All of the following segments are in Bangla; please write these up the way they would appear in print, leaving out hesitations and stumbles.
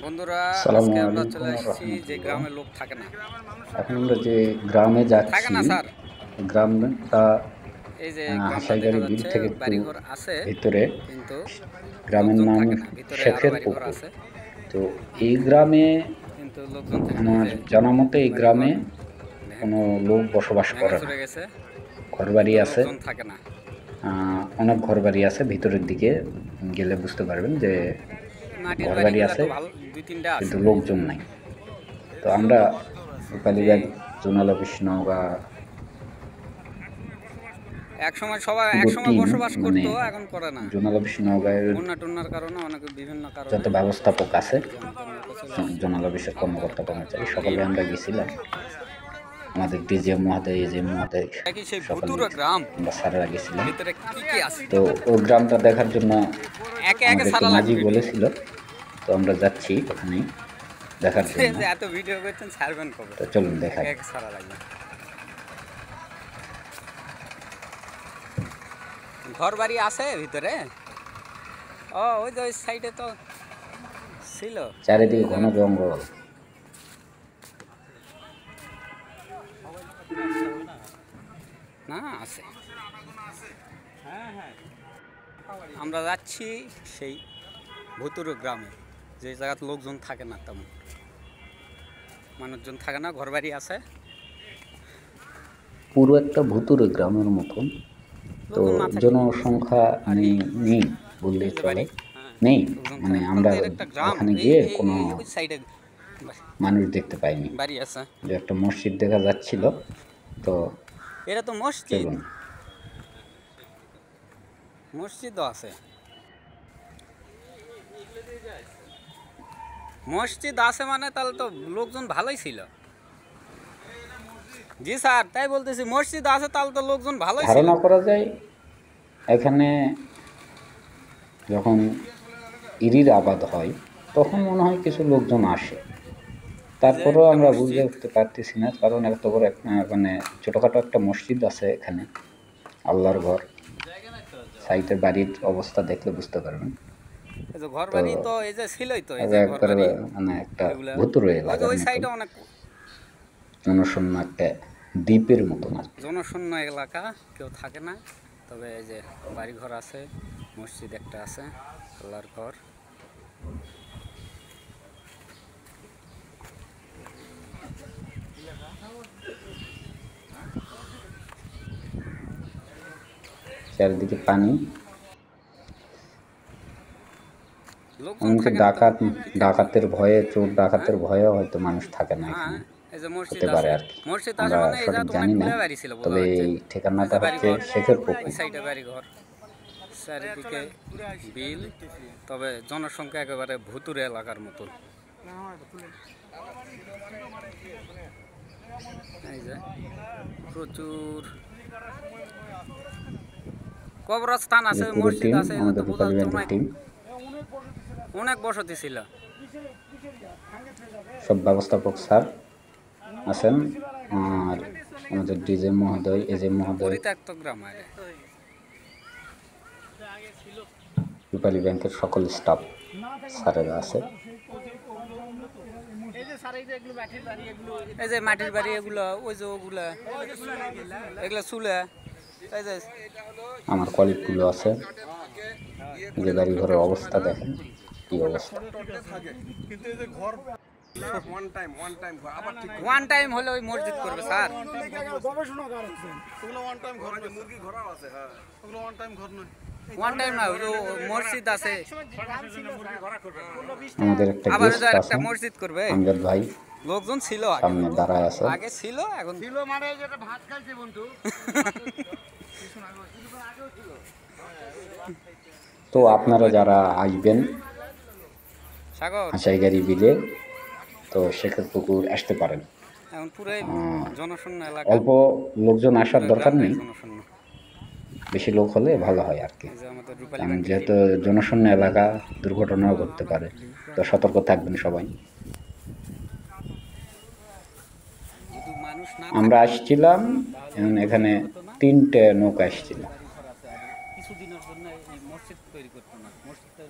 বন্ধুরা, আসসালামু আজকে আমরা চলে আলাইকুম এসেছি যে রহমতুল্লাহ। গ্রামে লোক থাকে না। এখন আমরা যে গ্রামে থাকে যাচ্ছি, না স্যার। গ্রামটা এই যে গ্রামটা দেখা হাসাইগাড়ি বিল যাচ্ছে, থেকে একটু বাড়িঘর আছে ভিতরে। কিন্তু গ্রামের লোকজন নাম থাকে না। ভিতরে আরো শেখের বাড়িঘর পুকুর। আছে তো এই গ্রামে কিন্তু লোকজন থাকে না। এই আমার যে জানা মতে এই বাড়িঘর গ্রামে দেখেন, কোনো লোক বসবাস ভেঙে করে না। চুরে গেছে ঘরবাড়ি কিন্তু আছে, লোকজন থাকে না। অনেক ঘরবাড়ি আছে। ভিতরের দিকে গেলে বুঝতে পারবেন যে মাটির ঘরবাড়ি বাড়িগুলো আছে তো ভালো, দুই তিনটা কিন্তু আছে। এই যে লোকজন নাই। তো আমরা যে রূপালীবাগ জোনাল অফিস নওগাঁ এক পুরো সময় টিম, বসবাস মানে করতো, এখন করে না। জোনাল অফিস নওগাঁয়ের বন্যা টন্যার কারণে, অনেক বিভিন্ন কারণে যত ব্যবস্থাপক আছে, এই যে আমাদের নৌকা চলে আসছে। জোনাল অফিসের কর্মকর্তা একটা কর্মচারী সকলে দ্বীপ। আমরা গেছিলাম। আমাদের ডিজিএম মহোদয়, এজিএম মহোদয়, কি সেই সকলেই ভুতুড়ে গ্রাম, আমরা স্যারেরা গেছিলাম। ভিতরে কি কি আছে তো ওই গ্রামটা দেখার জন্য একে একে আমাদেরকে সারা লাগবে মাঝি ভিডিও। বলেছিল। তো আমরা যাচ্ছি ওখানেই দেখার জন্য। যে এত ভিডিও করছেন, ছাড়বেন কবে? তো চলুন একে দেখাই। একে সারা লাগবে। ঘর বাড়ি আছে ভিতরে। ও ওই যে ওই সাইডে তো ছিল। চারিদিকে ওই ঘন জায়গাটা জঙ্গল। না আছে। আমরা যাচ্ছি সেই ভুতুড়ে গ্রামে, যে জায়গাতে লোকজন থাকে না, তেমন মানুষজন থাকে না, ঘর বাড়ি আছে, পুরো একটা ভুতুড়ে গ্রামের মতন। তো লোকজন না থাকলে কি বুঝবো? জনসংখ্যা আর এই নেই বললেই এই যে চলে। বাড়ি, হ্যাঁ, নেই লোকজন মানে থাকে না আমরা বলতে এর একটা গ্রাম। ওখানে এই গিয়ে এই কোনো এই ওই সাইডে মানুষ দেখতে পাইনি। বাড়ি আছে। যে একটা মসজিদ দেখা যাচ্ছিল। তো এটা তো মসজিদ, চলুন। মসজিদও আছে। মসজিদ আছে মানে তাহলে তো লোকজন ভালোই ছিল। জি স্যার, তাই বলতেছি, মসজিদ আছে তাহলে তো লোকজন ভালোই ছিল। ধারণা করা যায় এখানে যখন ইরির আবাদ হয় তখন মনে হয় কিছু লোকজন আসে। এই যে তারপরেও একটা আমরা বুঝে মসজিদ। উঠতে পারতেছি না, কারণ এত বড় মানে ছোটোখাটো একটা মসজিদ আছে এখানে, আল্লাহর ঘর। সাইটের বাড়ির অবস্থা দেখলে বুঝতে পারবেন। এই যে ঘর তো বাড়ি তো এই যে ছিলই তো, এই যে ঘর একবারে বাড়ি মানে একটা এগুলা। ভুতুড়ে ওই যে এলাকার ওই মতন, সাইডে অনেক জনশূন্য একটা দ্বীপের মতন আর কি। জনশূন্য এলাকা, কেউ থাকে না। তবে এই যে বাড়ি ঘর আছে, মসজিদ একটা আছে, আল্লাহর ঘর। চারিদিকে পানি, লোকজন এমনকি থাকে না তো, কি থাকবে? ডাকাতের ভয়ে, চোর হ্যাঁ, ডাকাতের ভয়েও হয়তো মানুষ থাকে না হ্যাঁ, এখানে। এই যে মসজিদ হতে পারে আছে। আর কি, মসজিদ আছে আমরা মানে এই সঠিক জায়গা জানি না। অনেকগুলো বাড়ি ছিল বোঝা তবে যাচ্ছে। এই ওই ঠিকানাটা যে বাড়ি হচ্ছে ঘর, শেখের ওই পুকুর। সাইডে বাড়ি ঘর, চারিদিকে বিল। তবে জনসংখ্যা একেবারে ভুতুরে এলাকার মতন। এই যে প্রচুর কবরস্থান যে আছে, পুরো মসজিদ টিম, আছে, এগুলো আমাদের তো বোঝা রূপালী যাচ্ছে ব্যাংকের অনেক টিম, অনেক বসতি ছিল। সব ব্যবস্থাপক স্যার আছেন, আর আমাদের ডিজে মহোদয়, এজে মহোদয়, পরিত্যক্ত গ্রাম আরে। রূপালী ব্যাংকের সকল স্টাফ স্যারেরা আছে। এই যে মাটির বাড়ি এগুলো, ওই যে ওগুলা, এগুলা চুলা। এই যে আমার কলিগগুলো আছে। যে বাড়ি ঘরের অবস্থা দেখেন কি অবস্থা। ওয়ান টাইম হলে ওই মসজিদ করবে স্যার। ওয়ান টাইম না, ওই যে মসজিদ আছে, আমাদের একটা আবার গেস্ট আছে, একটা মসজিদ করবে। আমজাদ ভাই লোকজন ছিল আগে, সামনে দাঁড়ায় আছে। আগে ছিল, এখন ছিল মানে যেটা ভাত খাইছে বন্ধু। তো আপনারা যারা আসবেন সাগর, হাসাইগাড়ি বিলে, তো শেখের পুকুর আসতে পারেন। এখন পুরাই জনশূন্য এলাকা। অল্প লোকজন আসার দরকার গ্রামটাই নেই, জনশূন্য। বেশি লোক হলে ভালো হয় আর কি। এই যে আমাদের রূপালী কারণ ব্যাংকের টিম। যেহেতু জনশূন্য এলাকা, দুর্ঘটনাও ঘটতে পারে, তো সতর্ক থাকবেন সবাই। যদি মানুষ না আমরা থাকে আসছিলাম, তাহলে এখানে হতো না। 3টে নৌকা আসছিল। কিছুদিনের জন্য এই মসজিদ তৈরি করতো না, মসজিদটা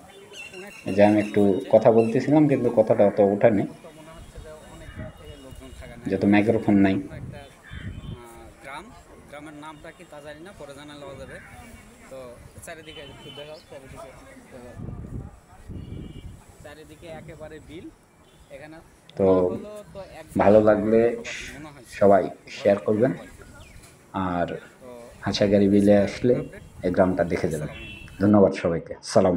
অনেক এই যে আমি একটু কথা বলতেছিলাম কিন্তু কথাটা অত ওঠেনি, তো মনে হচ্ছে যে অনেক দূর থেকে লোকজন থাকে না। যেহেতু মাইক্রোফোন নাই। আমরা একটা গ্রাম, গ্রামের নামটা কি তা জানি না, পরে জানালে পাওয়া যাবে। তো চারিদিকে একটু দেখাও, চারিদিকে চারিদিকে একেবারে বিল। এখানে তো না হলো তো ভালো একজন লাগলে প্রবাসী মনে হয়, সবাই শেয়ার ঘরবাড়ি করবেন, প্রবাসী। আর তো হাঁসাগাড়ি এই বিলে ছিল আসলে এখনকার আপডেট। এই গ্রামটা দেখে যাবেন। আসসালামু আলাইকুম। ধন্যবাদ সবাইকে, সালাম।